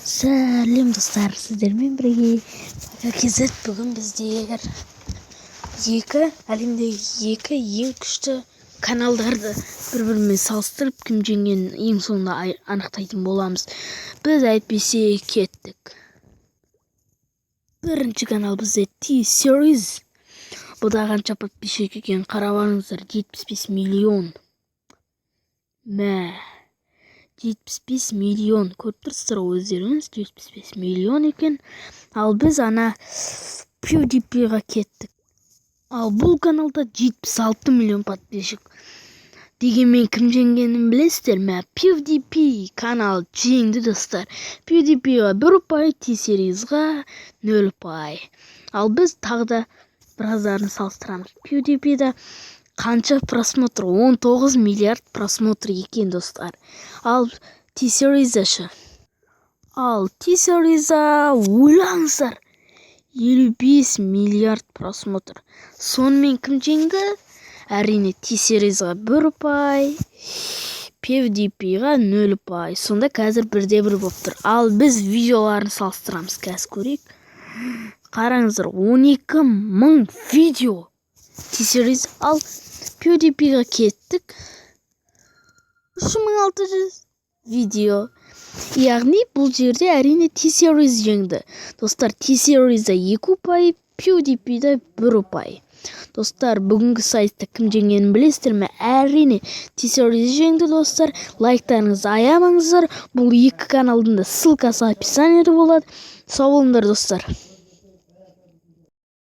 Сәлем достар, сіздермен бірге KZ. Бүгін біздер әлемдегі екі ең күшті каналдарды бір-бірімен салыстырып, кім жеңгенін ең соңында анықтайтын боламыз. Біз әйтпесе кеттік. Бірінші канал бізде T-Series. Бұда қанша подписчик екен қарап алыңыздар, 75 миллион. 75 миллион көріп тұрсыздар ғой өздеріңіз, 75 миллион екен. Ал біз ана PewDiePie'ға кеттік. Ал бұл каналда 76 миллион подписчик. Дегенмен кім жеңгенін білесіздер ме? PewDiePie канал жеңді достар. PewDiePie'ға 1 ұпай, T-Series'ға 0 ұпай. Ал біз тағы да біраздарын салыстырамыз. PewDiePie'да қанша просмотр? 19 миллиард просмотр екен достар. Ал T-Series'да ойлаңыздар, 55 миллиард просмотр. Сонымен кім жеңді? Әрине T-Series'ға 1 ұпай, PewDiePie'ға 0 ұпай. Сонда қазір 1-1 болып тұр. Ал біз видеоларын салыстырамыз, қазір көрейік. Қараңыздар, 12.000 видео. T-Series. Ал PewDiePie'ға кеттік, 3600 видео. Яғни бұл жерде әрине T-Series жеңді. Достар, T-Series'да 2 ұпай, PewDiePie'да 1 ұпай. Достар, бүгінгі сайтта кім жеңгенін білесіздер ме? Әрине T-Series жеңді достар. Лайктарыңызды аямаңыздар. Бұл екі каналдың да ссылкасы описаниеде болады. Сау болыңдар достар.